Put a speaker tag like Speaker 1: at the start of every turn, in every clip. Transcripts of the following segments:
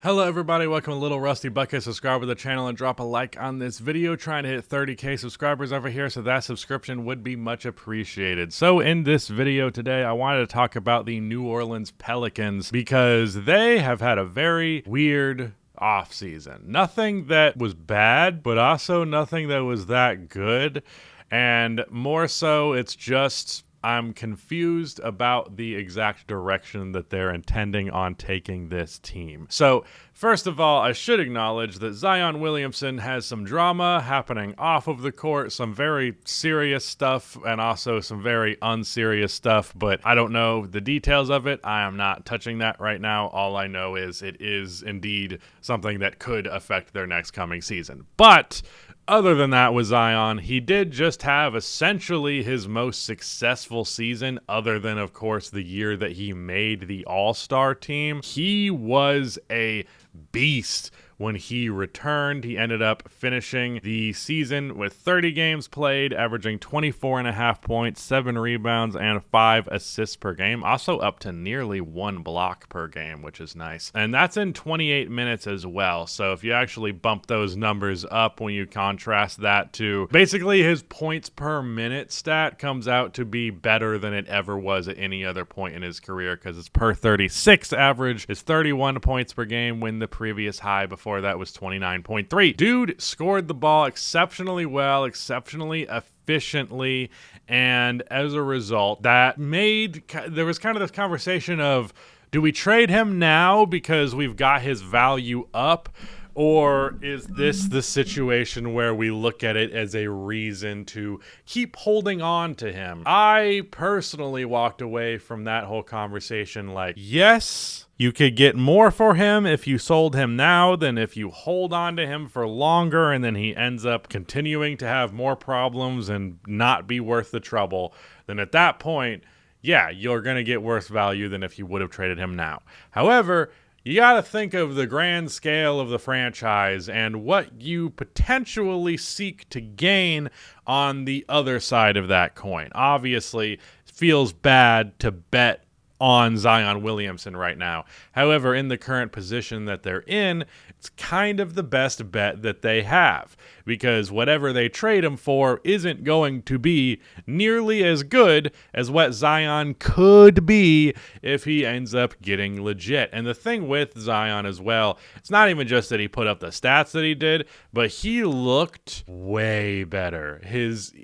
Speaker 1: Hello everybody, welcome to Little Rusty Bucket. Subscribe to the channel and drop a like on this video. Trying to hit 30k subscribers over here, so that subscription would be much appreciated. So in this video today, I wanted to talk about the New Orleans Pelicans because they have had a very weird offseason. Nothing that was bad, but also nothing that was that good. And more so, it's just I'm confused about the exact direction that they're intending on taking this team. So, first of all, I should acknowledge that Zion Williamson has some drama happening off of the court, some very serious stuff, and also some very unserious stuff, but I don't know the details of it. I am not touching that right now. All I know is it is indeed something that could affect their next coming season. But other than that, with Zion, he did just have essentially his most successful season, other than, of course, the year that he made the All-Star team. He was a beast when he returned. He ended up finishing the season with 30 games played, averaging 24.5 points, 7 rebounds, and 5 assists per game. Also up to nearly 1 block per game, which is nice. And that's in 28 minutes as well. So if you actually bump those numbers up when you contrast that to basically his points per minute stat comes out to be better than it ever was at any other point in his career, because it's per 36 average is 31 points per game, when the previous high before that was 29.3. Dude scored the ball exceptionally well, exceptionally efficiently, and as a result, there was kind of this conversation of, do we trade him now because we've got his value up? Or is this the situation where we look at it as a reason to keep holding on to him? I personally walked away from that whole conversation like, yes, you could get more for him if you sold him now than if you hold on to him for longer and then he ends up continuing to have more problems and not be worth the trouble. Then at that point, yeah, you're going to get worse value than if you would have traded him now. However, you got to think of the grand scale of the franchise and what you potentially seek to gain on the other side of that coin. Obviously, it feels bad to bet on Zion Williamson right now. However, in the current position that they're in, it's kind of the best bet that they have, because whatever they trade him for isn't going to be nearly as good as what Zion could be if he ends up getting legit. And the thing with Zion as well, it's not even just that he put up the stats that he did, but he looked way better.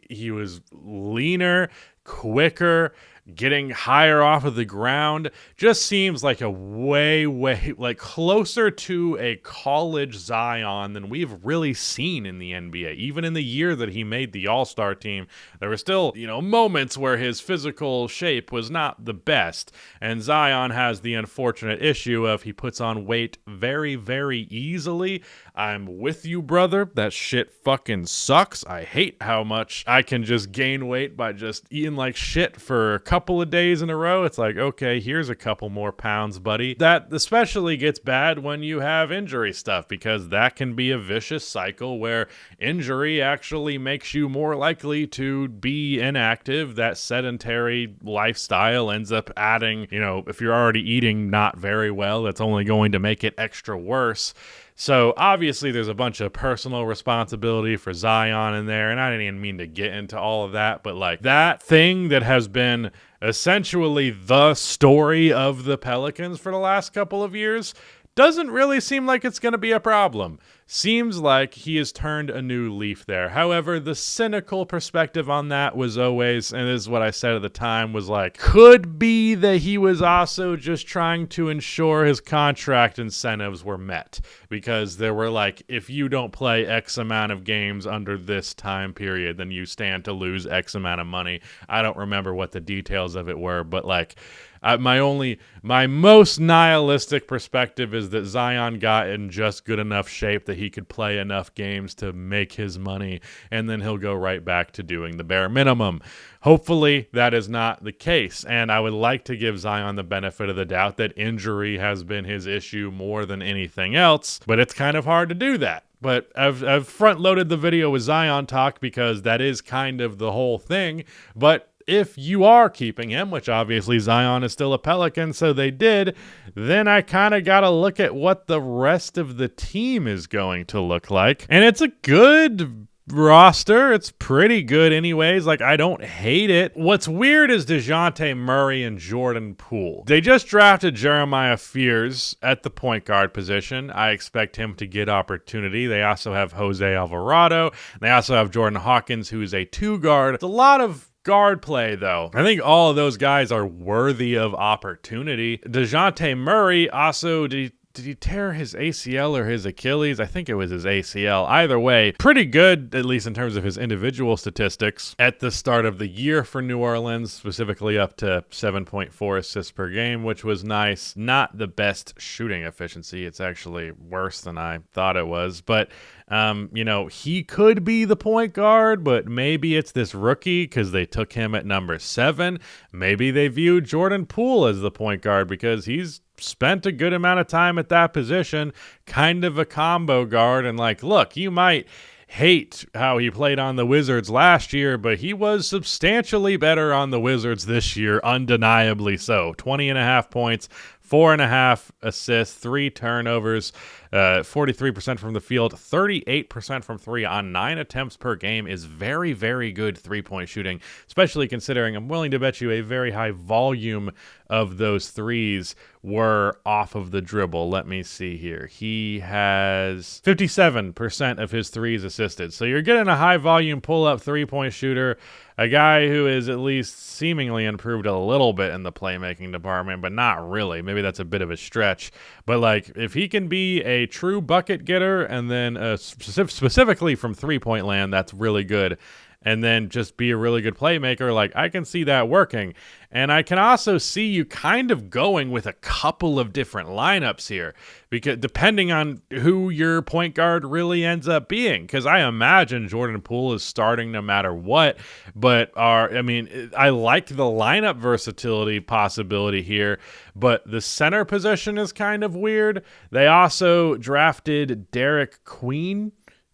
Speaker 1: He was leaner, quicker, getting higher off of the ground. Just seems like a way like closer to a college Zion than we've really seen in the NBA. Even in the year that he made the All-Star team, there were still, moments where his physical shape was not the best. And Zion has the unfortunate issue of he puts on weight very, very easily. I'm with you, brother. That shit fucking sucks. I hate how much I can just gain weight by just eating like shit for a couple of days in a row. It's like, okay, here's a couple more pounds, buddy. That especially gets bad when you have injury stuff, because that can be a vicious cycle where injury actually makes you more likely to be inactive. That sedentary lifestyle ends up adding, if you're already eating not very well, that's only going to make it extra worse. So obviously there's a bunch of personal responsibility for Zion in there, and I didn't even mean to get into all of that, but like that thing that has been essentially the story of the Pelicans for the last couple of years doesn't really seem like it's going to be a problem. Seems like he has turned a new leaf there. However, the cynical perspective on that was always, and this is what I said at the time, was like, could be that he was also just trying to ensure his contract incentives were met. Because there were like, if you don't play X amount of games under this time period, then you stand to lose X amount of money. I don't remember what the details of it were, but like, my most nihilistic perspective is that Zion got in just good enough shape that he could play enough games to make his money, and then he'll go right back to doing the bare minimum. Hopefully that is not the case, and I would like to give Zion the benefit of the doubt that injury has been his issue more than anything else, but it's kind of hard to do that. But I've front-loaded the video with Zion talk because that is kind of the whole thing, but if you are keeping him, which obviously Zion is still a Pelican, so they did, then I kind of got to look at what the rest of the team is going to look like. And it's a good roster. It's pretty good anyways. Like, I don't hate it. What's weird is DeJounte Murray and Jordan Poole. They just drafted Jeremiah Fears at the point guard position. I expect him to get opportunity. They also have Jose Alvarado. They also have Jordan Hawkins, who is a 2-guard. It's a lot of guard play, though. I think all of those guys are worthy of opportunity. DeJounte Murray also... Did he tear his ACL or his Achilles? I think it was his ACL. Either way, pretty good, at least in terms of his individual statistics at the start of the year for New Orleans, specifically up to 7.4 assists per game, which was nice. Not the best shooting efficiency. It's actually worse than I thought it was. But, he could be the point guard, but maybe it's this rookie because they took him at number 7. Maybe they viewed Jordan Poole as the point guard because he's spent a good amount of time at that position, kind of a combo guard. And like, look, you might hate how he played on the Wizards last year, but he was substantially better on the Wizards this year, undeniably so. 20.5 points, 4.5 assists, 3 turnovers, 43% from the field, 38% from 3 on 9 attempts per game is very, very good three-point shooting, especially considering I'm willing to bet you a very high volume of those threes were off of the dribble. Let me see here. He has 57% of his threes assisted. So you're getting a high-volume pull-up three-point shooter, a guy who is at least seemingly improved a little bit in the playmaking department, but not really. Maybe that's a bit of a stretch. But, like, if he can be a true bucket getter and then specifically from three-point land, that's really good. And then just be a really good playmaker, like, I can see that working. And I can also see you kind of going with a couple of different lineups here, because depending on who your point guard really ends up being, because I imagine Jordan Poole is starting no matter what. But I like the lineup versatility possibility here, but the center position is kind of weird. They also drafted Derek Queen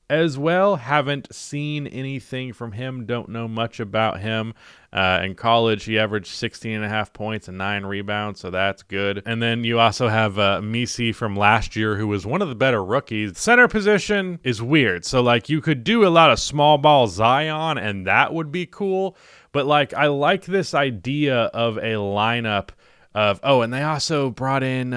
Speaker 1: as well. Haven't seen anything from him. Don't know much about him. In college, he averaged 16.5 points and 9 rebounds, so that's good. And then you also have Misi from last year, who was one of the better rookies. Center position is weird. So, like, you could do a lot of small ball Zion, and that would be cool. But, like, I like this idea of a lineup of... Oh, and they also brought in...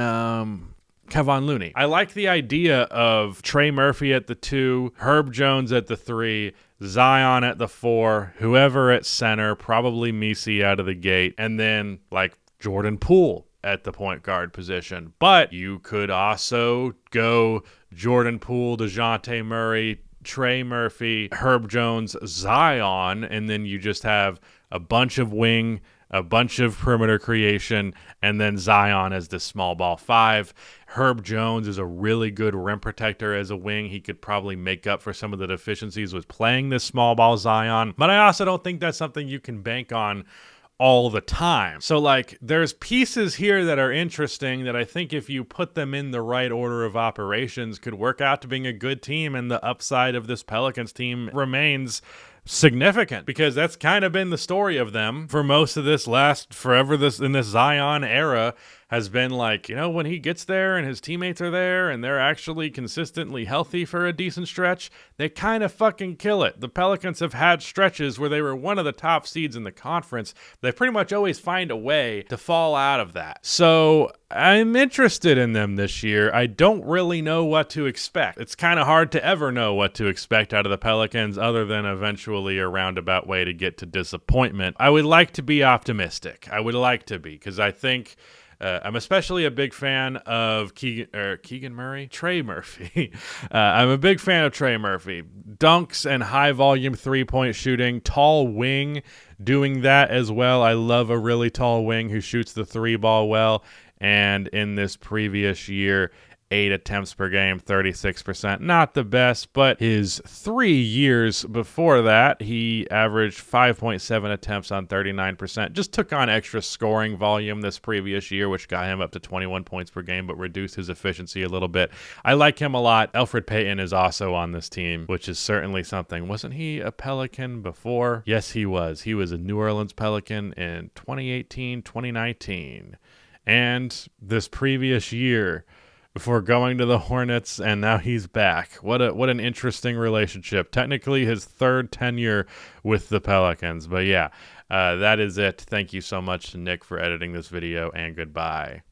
Speaker 1: Kevon Looney. I like the idea of Trey Murphy at the 2, Herb Jones at the 3, Zion at the 4, whoever at center, probably Misi out of the gate, and then like Jordan Poole at the point guard position. But you could also go Jordan Poole, DeJounte Murray, Trey Murphy, Herb Jones, Zion, and then you just have a bunch of wing, a bunch of perimeter creation, and then Zion as the small ball 5. Herb Jones is a really good rim protector as a wing. He could probably make up for some of the deficiencies with playing this small ball Zion. But I also don't think that's something you can bank on all the time. So, like, there's pieces here that are interesting that I think if you put them in the right order of operations could work out to being a good team, and the upside of this Pelicans team remains significant, because that's kind of been the story of them for most of this in this Zion era, has been like, when he gets there and his teammates are there and they're actually consistently healthy for a decent stretch, they kind of fucking kill it. The Pelicans have had stretches where they were one of the top seeds in the conference. They pretty much always find a way to fall out of that. So I'm interested in them this year. I don't really know what to expect. It's kind of hard to ever know what to expect out of the Pelicans, other than eventually a roundabout way to get to disappointment. I would like to be optimistic. I would like to be, because I think... I'm especially a big fan of Trey Murphy. I'm a big fan of Trey Murphy. Dunks and high-volume three-point shooting, tall wing doing that as well. I love a really tall wing who shoots the three ball well. And in this previous year, 8 attempts per game, 36%. Not the best, but his 3 years before that, he averaged 5.7 attempts on 39%. Just took on extra scoring volume this previous year, which got him up to 21 points per game, but reduced his efficiency a little bit. I like him a lot. Elfrid Payton is also on this team, which is certainly something. Wasn't he a Pelican before? Yes, he was. He was a New Orleans Pelican in 2018, 2019. And this previous year before going to the Hornets, and now he's back. What an interesting relationship. Technically his third tenure with the Pelicans. But yeah, that is it. Thank you so much to Nick for editing this video, and goodbye.